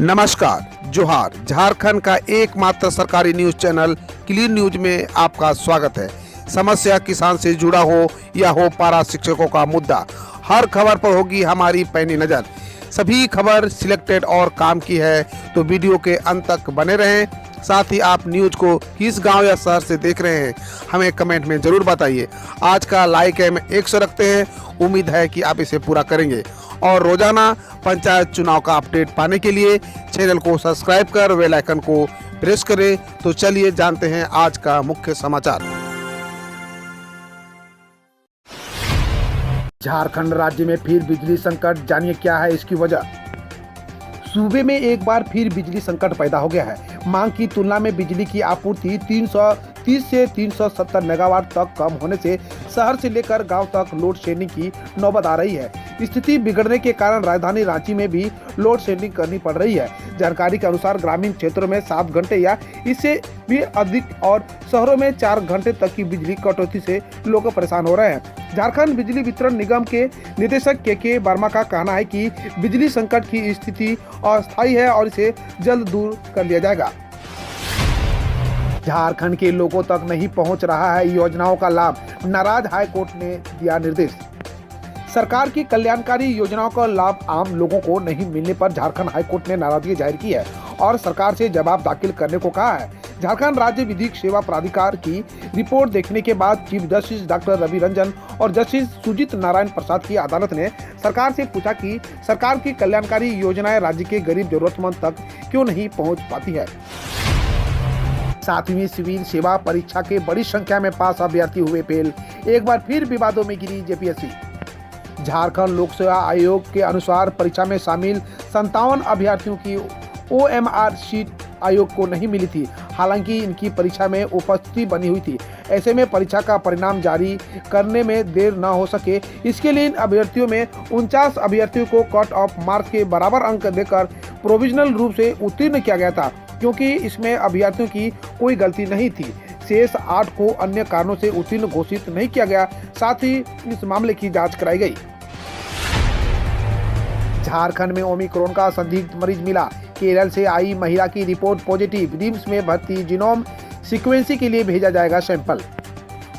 नमस्कार, जोहार। झारखंड का एकमात्र सरकारी न्यूज चैनल क्लीन न्यूज में आपका स्वागत है। समस्या किसान से जुड़ा हो या हो पारा शिक्षकों का मुद्दा, हर खबर पर होगी हमारी पैनी नज़र। सभी खबर सिलेक्टेड और काम की है, तो वीडियो के अंत तक बने रहें। साथ ही आप न्यूज को किस गांव या शहर से देख रहे हैं, हमें कमेंट में ज़रूर बताइए। आज का लाइक हम 100 रखते हैं, उम्मीद है कि आप इसे पूरा करेंगे। और रोजाना पंचायत चुनाव का अपडेट पाने के लिए चैनल को सब्सक्राइब कर बेल आइकन को प्रेस करें। तो चलिए जानते हैं आज का मुख्य समाचार। झारखंड राज्य में फिर बिजली संकट, जानिए क्या है इसकी वजह। सूबे में एक बार फिर बिजली संकट पैदा हो गया है। मांग की तुलना में बिजली की आपूर्ति 330 से 370 मेगावाट तक कम होने से शहर से लेकर गांव तक लोड शेडिंग की नौबत आ रही है। स्थिति बिगड़ने के कारण राजधानी रांची में भी लोड शेडिंग करनी पड़ रही है। जानकारी के अनुसार ग्रामीण क्षेत्रों में 7 घंटे या इससे भी अधिक और शहरों में 4 घंटे तक की बिजली कटौती से लोग परेशान हो रहे हैं। झारखंड बिजली वितरण निगम के निदेशक के वर्मा का कहना है कि बिजली संकट की स्थिति अस्थायी है और इसे जल्द दूर कर लिया जाएगा। झारखंड के लोगों तक नहीं पहुंच रहा है योजनाओं का लाभ, नाराज हाईकोर्ट ने दिया निर्देश। सरकार की कल्याणकारी योजनाओं का लाभ आम लोगों को नहीं मिलने पर झारखंड हाईकोर्ट ने नाराजगी जाहिर की है और सरकार से जवाब दाखिल करने को कहा है। झारखंड राज्य विधिक सेवा प्राधिकार की रिपोर्ट देखने के बाद chief justice doctor Ravi Ranjan और जस्टिस सुजीत नारायण प्रसाद की अदालत ने सरकार से पूछा कि सरकार की कल्याणकारी योजनाएं राज्य के गरीब जरूरतमंद तक क्यों नहीं पहुंच पाती है। 7वीं सिविल सेवा परीक्षा के बड़ी संख्या में पास अभ्यर्थी हुए फेल, एक बार फिर विवादों में गिरी जेपीएससी। झारखंड लोक सेवा आयोग के अनुसार परीक्षा में शामिल 57 अभ्यर्थियों की OMR शीट आयोग को नहीं मिली थी। हालांकि इनकी परीक्षा में उपस्थिति बनी हुई थी। ऐसे में परीक्षा का परिणाम जारी करने में देर न हो सके, इसके लिए इन अभ्यर्थियों में 49 अभ्यर्थियों को कट ऑफ मार्क्स के बराबर अंक देकर प्रोविजनल रूप से उत्तीर्ण किया गया था, क्योंकि इसमें अभ्यर्थियों की कोई गलती नहीं थी। शेष 8 को अन्य कारणों से उत्तीर्ण घोषित नहीं किया गया। साथ ही इस मामले की जांच कराई गई। झारखंड में ओमिक्रॉन का संदिग्ध मरीज मिला, केरल से आई महिला की रिपोर्ट पॉजिटिव, रिम्स में भर्ती, जीनोम सीक्वेंसिंग के लिए भेजा जाएगा सैंपल।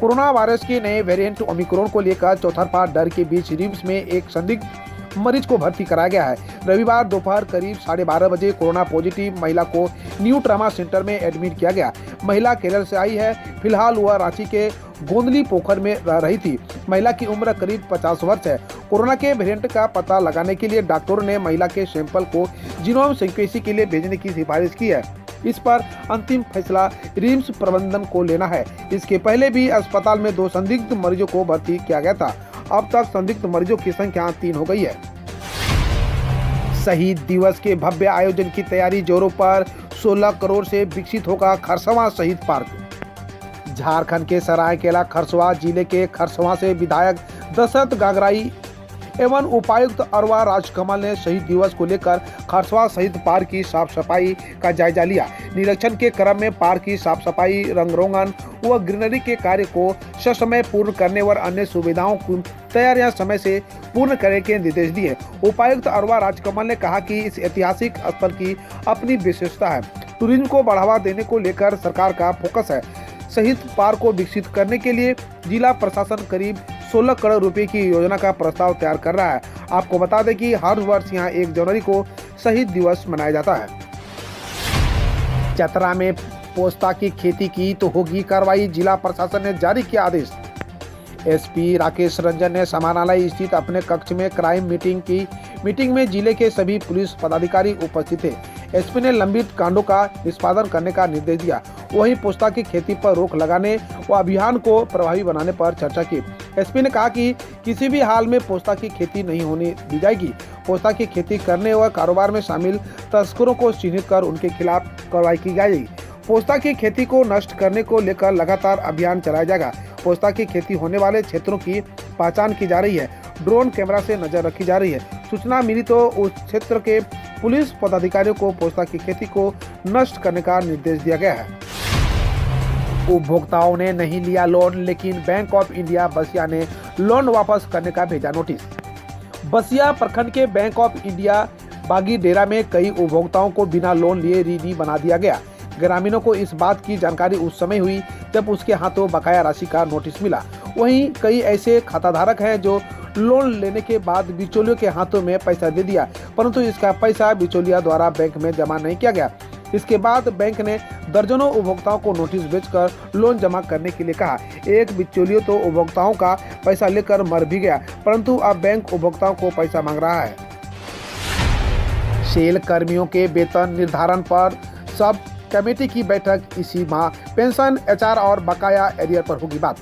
कोरोना वायरस के नए वेरिएंट ओमिक्रॉन को लेकर चौतरफा डर के बीच रिम्स में एक संदिग्ध मरीज को भर्ती कराया गया है। रविवार दोपहर करीब 12:30 बजे कोरोना पॉजिटिव महिला को न्यू ट्रामा सेंटर में एडमिट किया गया। महिला केरल से आई है। फिलहाल वह रांची के गोंदली पोखर में रह रही थी। महिला की उम्र करीब 50 वर्ष है। कोरोना के वेरिएंट का पता लगाने के लिए डॉक्टरों ने महिला के सैंपल को जीनोम सीक्वेंसिंग के लिए भेजने की सिफारिश की है। इस पर अंतिम फैसला रिम्स प्रबंधन को लेना है। इसके पहले भी अस्पताल में 2 संदिग्ध मरीजों को भर्ती किया गया था। अब तक संदिग्ध मरीजों की संख्या 3 हो गई है। शहीद दिवस के भव्य आयोजन की तैयारी जोरों पर, 16 करोड़ से विकसित होगा खरसवां शहीद पार्क। झारखंड के सरायकेला खरसवां जिले के खरसवां से विधायक दशरथ गागराई एवं उपायुक्त अरवा राजकमल ने शहीद दिवस को लेकर खरसवां शहीद पार्क की साफ सफाई का जायजा लिया। निरीक्षण के क्रम में पार्क की साफ सफाई, रंग रोगन व ग्रीनरी के कार्य को ससमय पूर्ण करने और अन्य सुविधाओं की तैयारियां समय से पूर्ण करने के निर्देश दिए। उपायुक्त अरवा राजकमल ने कहा कि इस ऐतिहासिक स्थल की अपनी विशेषता है। टूरिज्म को बढ़ावा देने को लेकर सरकार का फोकस है। शहीद पार्क को विकसित करने के लिए जिला प्रशासन करीब 16 करोड़ रुपए की योजना का प्रस्ताव तैयार कर रहा है। आपको बता दें कि हर वर्ष यहां 1 जनवरी को शहीद दिवस मनाया जाता है। चतरा में पोस्ता की खेती की तो होगी कार्रवाई, जिला प्रशासन ने जारी किया आदेश। एसपी राकेश रंजन ने समाहरणालय स्थित अपने कक्ष में क्राइम मीटिंग में जिले के सभी पुलिस पदाधिकारी उपस्थित थे। एसपी ने लंबित कांडों का निष्पादन करने का निर्देश दिया। वहीं पोस्ता की खेती पर रोक लगाने व अभियान को प्रभावी बनाने पर चर्चा की। एसपी ने कहा कि किसी भी हाल में पोस्ता की खेती नहीं होने दी जाएगी। पोस्ता की खेती करने व कारोबार में शामिल तस्करों को चिन्हित कर उनके खिलाफ कार्रवाई की जाएगी। पोस्ता की खेती को नष्ट करने को लेकर लगातार अभियान चलाया जाएगा। पोस्ता की खेती होने वाले क्षेत्रों की पहचान की जा रही है। ड्रोन कैमरा से नजर रखी जा रही है। सूचना मिली तो उस क्षेत्र के पुलिस पदाधिकारियों को पोस्ता की खेती को नष्ट करने का निर्देश दिया गया है। उपभोक्ताओं ने नहीं लिया लोन, लेकिन बैंक ऑफ इंडिया बसिया ने लोन वापस करने का भेजा नोटिस। बसिया प्रखंड के बैंक ऑफ इंडिया बागी डेरा में कई उपभोक्ताओं को बिना लोन लिए ऋणी बना दिया गया। ग्रामीणों को इस बात की जानकारी उस समय हुई जब उसके हाथों बकाया राशि का नोटिस मिला। वहीं कई ऐसे खाताधारक हैं जो लोन लेने के बाद बिचौलियों के हाथों में पैसा दे दिया, परंतु इसका पैसा बिचौलिया द्वारा बैंक में जमा नहीं किया गया। इसके बाद बैंक ने दर्जनों उपभोक्ताओं को नोटिस भेजकर लोन जमा करने के लिए कहा। एक बिचौलिया तो उपभोक्ताओं का पैसा लेकर मर भी गया, परंतु अब बैंक उपभोक्ताओं को पैसा मांग रहा है। सेल कर्मियों के वेतन निर्धारण पर सब कमेटी की बैठक इसी माह। पेंशन, एचआर और बकाया एरियर पर होगी बात।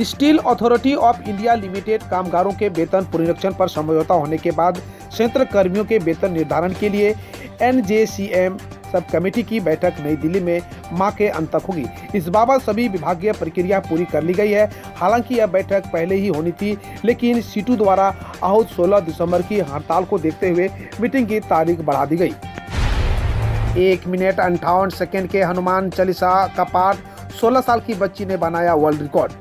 Steel authority of India limited कामगारों के वेतन पुनरीक्षण पर समझौता होने के बाद संयंत्र कर्मियों के वेतन निर्धारण के लिए NJCM सब कमेटी की बैठक नई दिल्ली में माह के अंत तक होगी। इस बाबत सभी विभागीय प्रक्रिया पूरी कर ली गई है। हालांकि यह बैठक पहले ही होनी थी, लेकिन सीटू द्वारा आहूत 16 दिसंबर की हड़ताल को देखते हुए मीटिंग की तारीख बढ़ा दी गई। 1 मिनट 58 सेकेंड के हनुमान चालीसा का पाठ 16 साल की बच्ची ने बनाया वर्ल्ड रिकॉर्ड।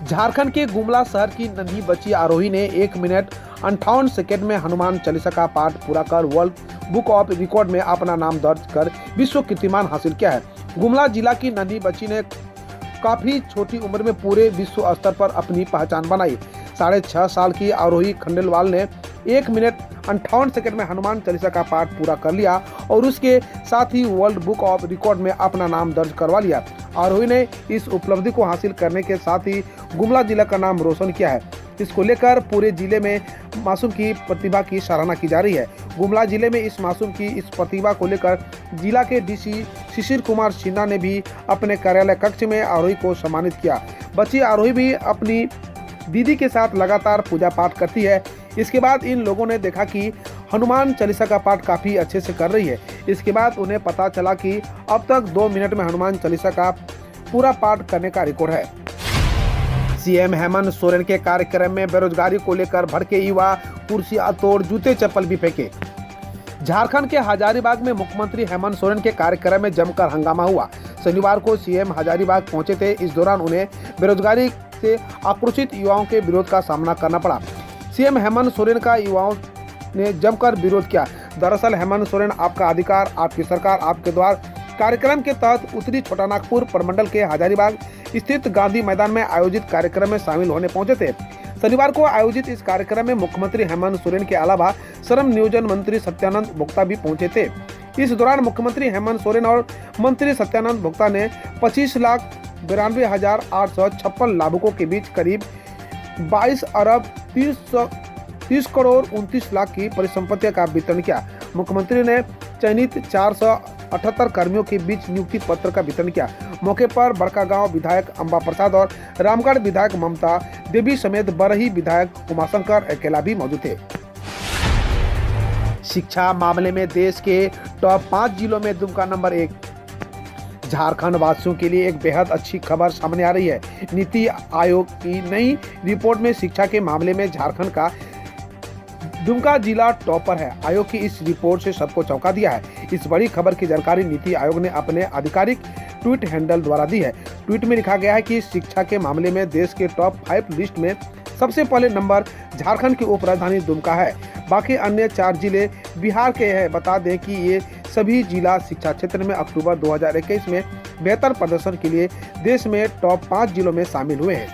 झारखंड के गुमला शहर की नन्ही बच्ची आरोही ने 1 मिनट 58 सेकेंड में हनुमान चालीसा का पाठ पूरा कर वर्ल्ड बुक ऑफ रिकॉर्ड में अपना नाम दर्ज कर विश्व कीर्तिमान हासिल किया है। गुमला जिला की नन्ही बच्ची ने काफी छोटी उम्र में पूरे विश्व स्तर पर अपनी पहचान बनाई। 6.5 साल की आरोही खंडेलवाल ने 1 मिनट 58 सेकंड में हनुमान चालीसा का पाठ पूरा कर लिया और उसके साथ ही वर्ल्ड बुक ऑफ रिकॉर्ड में अपना नाम दर्ज करवा लिया। आरोही ने इस उपलब्धि को हासिल करने के साथ ही गुमला जिला का नाम रोशन किया है। इसको लेकर पूरे जिले में मासूम की प्रतिभा की सराहना की जा रही है। गुमला जिले में इस मासूम की इस प्रतिभा को लेकर जिला के डीसी शिशिर कुमार सिन्हा ने भी अपने कार्यालय कक्ष में आरोही को सम्मानित किया। बच्ची आरोही भी अपनी दीदी के साथ लगातार पूजा पाठ करती है। इसके बाद इन लोगों ने देखा कि हनुमान चालीसा का पाठ काफी अच्छे से कर रही है। इसके बाद उन्हें पता चला कि अब तक 2 मिनट में हनुमान चालीसा का पूरा पाठ करने का रिकॉर्ड है। सीएम हेमंत सोरेन के कार्यक्रम में बेरोजगारी को लेकर भड़के युवा, कुर्सियां तोड़, जूते चप्पल भी फेंके। झारखंड के हजारीबाग में मुख्यमंत्री हेमंत सोरेन के कार्यक्रम में जमकर हंगामा हुआ। शनिवार को सीएम हजारीबाग पहुंचे थे। इस दौरान उन्हें बेरोजगारी से आक्रोशित युवाओं के विरोध का सामना करना पड़ा। सीएम हेमंत सोरेन का युवाओं ने जमकर विरोध किया। दरअसल हेमंत सोरेन आपका अधिकार, आपकी सरकार, आपके द्वार कार्यक्रम के तहत उत्तरी छोटानागपुर प्रमंडल के हजारीबाग स्थित गांधी मैदान में आयोजित कार्यक्रम में शामिल होने पहुंचे थे। शनिवार को आयोजित इस कार्यक्रम में मुख्यमंत्री हेमंत सोरेन के अलावा श्रम नियोजन मंत्री सत्यानंद भोक्ता भी पहुंचे थे। इस दौरान मुख्यमंत्री हेमंत सोरेन और मंत्री सत्यानंद भोक्ता ने 25,92,856 लाभुकों के बीच करीब 22 अरब 30 करोड़ 29 लाख की परिसंपत्तियों का वितरण किया। मुख्यमंत्री ने चयनित 478 कर्मियों के बीच नियुक्ति पत्र का वितरण किया। मौके पर बड़कागांव विधायक अंबा प्रसाद और रामगढ़ विधायक ममता देवी समेत बरही विधायक उमाशंकर अकेला भी मौजूद थे। शिक्षा मामले में देश के टॉप 5 जिलों में दुमका नंबर 1। झारखंड वासियों के लिए एक बेहद अच्छी खबर सामने आ रही है। नीति आयोग की नई रिपोर्ट में शिक्षा के मामले में झारखंड का दुमका जिला टॉपर है। आयोग की इस रिपोर्ट से सबको चौंका दिया है। इस बड़ी खबर की जानकारी नीति आयोग ने अपने आधिकारिक ट्वीट हैंडल द्वारा दी है। ट्वीट में लिखा गया है कि शिक्षा के मामले में देश के टॉप 5 लिस्ट में सबसे पहले नंबर झारखंड की उप राजधानी दुमका है। बाकी अन्य 4 जिले बिहार के हैं। बता दें कि ये सभी जिला शिक्षा क्षेत्र में अक्टूबर 2021 में बेहतर प्रदर्शन के लिए देश में टॉप 5 जिलों में शामिल हुए हैं।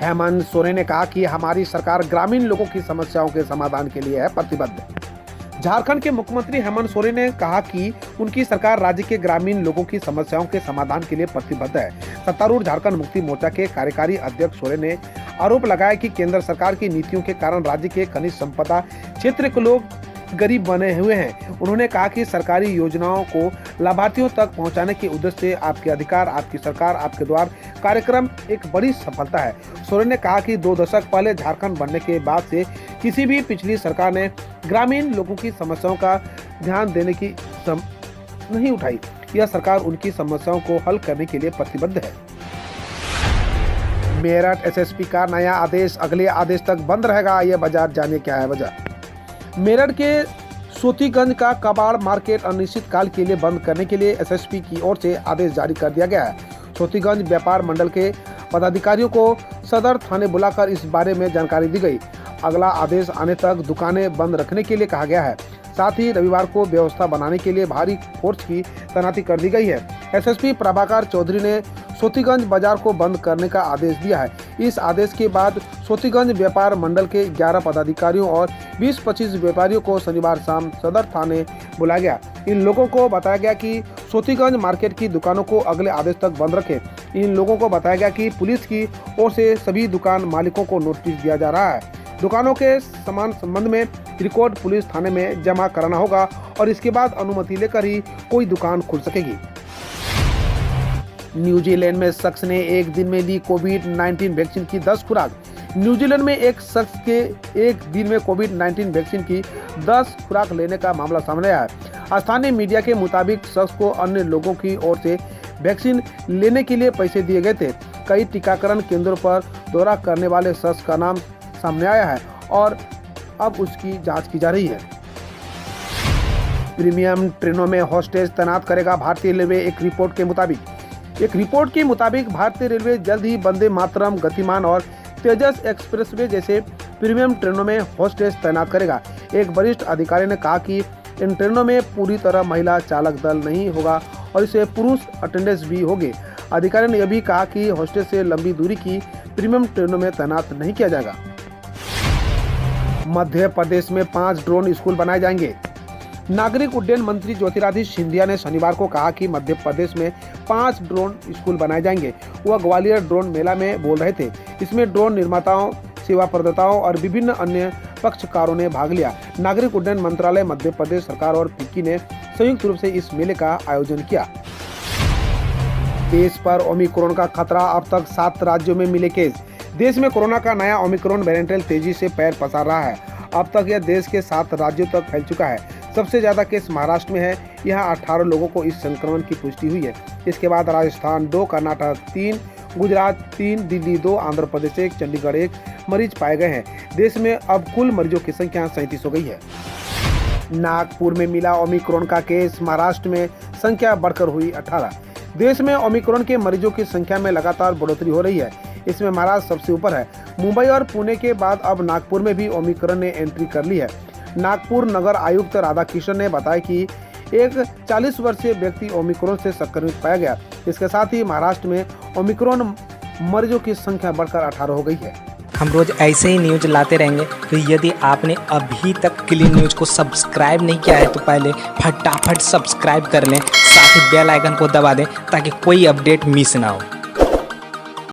हेमंत सोरेन ने कहा कि हमारी सरकार ग्रामीण लोगों की समस्याओं के समाधान के लिए है प्रतिबद्ध। झारखंड के मुख्यमंत्री हेमंत सोरेन ने कहा कि उनकी सरकार राज्य के ग्रामीण लोगों की समस्याओं के समाधान के लिए प्रतिबद्ध है। सत्तारूढ़ झारखंड मुक्ति मोर्चा के कार्यकारी अध्यक्ष सोरेन ने आरोप लगाया कि केंद्र सरकार की नीतियों के कारण राज्य के खनिज संपदा क्षेत्र के लोग गरीब बने हुए हैं। उन्होंने कहा कि सरकारी योजनाओं को लाभार्थियों तक पहुंचाने के उद्देश्य से आपके अधिकार, आपकी सरकार, आपके द्वार कार्यक्रम एक बड़ी सफलता है। सोरेन ने कहा कि 2 दशक पहले झारखंड बनने के बाद से किसी भी पिछली सरकार ने ग्रामीण लोगों की समस्याओं का ध्यान देने की नहीं उठाई। यह सरकार उनकी समस्याओं को हल करने के लिए प्रतिबद्ध है। मेरठ एसएसपी का नया आदेश अगले आदेश तक बंद रहेगा। यह बाजार जाने क्या है वजह। मेरठ के सोतीगंज का कबाड़ मार्केट अनिश्चित काल के लिए बंद करने के लिए एसएसपी की ओर से आदेश जारी कर दिया गया है। सोतीगंज व्यापार मंडल के पदाधिकारियों को सदर थाने बुलाकर इस बारे में जानकारी दी गई। अगला आदेश आने तक दुकानें बंद रखने के लिए कहा गया है। साथ ही रविवार को व्यवस्था बनाने के लिए भारी फोर्स की तैनाती कर दी गई है। एसएसपी प्रभाकर चौधरी ने सोतीगंज बाजार को बंद करने का आदेश दिया है। इस आदेश के बाद सोतीगंज व्यापार मंडल के 11 पदाधिकारियों और 20-25 व्यापारियों को शनिवार शाम सदर थाने बुलाया गया। इन लोगों को बताया गया कि सोतीगंज मार्केट की दुकानों को अगले आदेश तक बंद रखें। इन लोगों को बताया गया कि पुलिस की ओर से सभी दुकान मालिकों को नोटिस दिया जा रहा है। दुकानों के समान संबंध में रिकॉर्ड पुलिस थाने में जमा कराना होगा और इसके बाद अनुमति लेकर ही कोई दुकान खुल सकेगी। न्यूजीलैंड में शख्स ने एक दिन में ली कोविड-19 वैक्सीन की 10 खुराक। न्यूजीलैंड में एक शख्स के एक दिन में कोविड-19 वैक्सीन की 10 खुराक लेने का मामला सामने आया है। स्थानीय मीडिया के मुताबिक शख्स को अन्य लोगों की ओर से वैक्सीन लेने के लिए पैसे दिए गए थे। कई टीकाकरण केंद्रों पर दौरा करने वाले शख्स का नाम सामने आया है और अब उसकी जांच की जा रही है। प्रीमियम ट्रेनों में हॉस्टेज तैनात करेगा भारतीय रेलवे। एक रिपोर्ट के मुताबिक भारतीय रेलवे जल्द ही वंदे मातरम, गतिमान और तेजस एक्सप्रेसवे जैसे प्रीमियम ट्रेनों में हॉस्टेज तैनात करेगा। एक वरिष्ठ अधिकारी ने कहा कि इन ट्रेनों में पूरी तरह महिला चालक दल नहीं होगा और इसे पुरुष अटेंडेंस भी होंगे। अधिकारी ने यह भी कहा कि हॉस्टेज से लंबी दूरी की प्रीमियम ट्रेनों में तैनात नहीं किया जाएगा। मध्य प्रदेश में 5 ड्रोन स्कूल बनाए जाएंगे। नागरिक उड्डयन मंत्री ज्योतिरादित्य सिंधिया ने शनिवार को कहा कि मध्य प्रदेश में 5 ड्रोन स्कूल बनाए जाएंगे। वह ग्वालियर ड्रोन मेला में बोल रहे थे। इसमें ड्रोन निर्माताओं, सेवा प्रदाताओं और विभिन्न अन्य पक्षकारों ने भाग लिया। नागरिक उड्डयन मंत्रालय, मध्य प्रदेश सरकार और फिक्की ने संयुक्त रूप से इस मेले का आयोजन किया। देश पर ओमिक्रॉन का खतरा, अब तक 7 राज्यों में मिले केस। देश में कोरोना का नया ओमिक्रॉन वेरिएंट तेजी से पैर पसार रहा है। अब तक यह देश के 7 राज्यों तक फैल चुका है। सबसे ज्यादा केस महाराष्ट्र में है। यहाँ 18 लोगों को इस संक्रमण की पुष्टि हुई है। इसके बाद राजस्थान 2, कर्नाटक 3, गुजरात 3, दिल्ली 2, आंध्र प्रदेश 1, चंडीगढ़ 1 मरीज पाए गए हैं। देश में अब कुल मरीजों की संख्या 37 हो गई है। नागपुर में मिला ओमिक्रॉन का केस, महाराष्ट्र में संख्या बढ़कर हुई 18। देश में ओमिक्रॉन के मरीजों की संख्या में लगातार बढ़ोतरी हो रही है। इसमें महाराष्ट्र सबसे ऊपर है। मुंबई और पुणे के बाद अब नागपुर में भी ओमिक्रॉन ने एंट्री कर ली है। नागपुर नगर आयुक्त राधाकृष्णन ने बताया कि एक 40 वर्षीय व्यक्ति ओमिक्रॉन से संक्रमित पाया गया। इसके साथ ही महाराष्ट्र में ओमिक्रॉन मरीजों की संख्या बढ़कर 18 हो गई है। हम रोज ऐसे ही न्यूज लाते रहेंगे, तो यदि आपने अभी तक क्लीन न्यूज को सब्सक्राइब नहीं किया है तो पहले फटाफट सब्सक्राइब कर लें, साथ ही बेल आइकन को दबा दें ताकि कोई अपडेट मिस ना हो।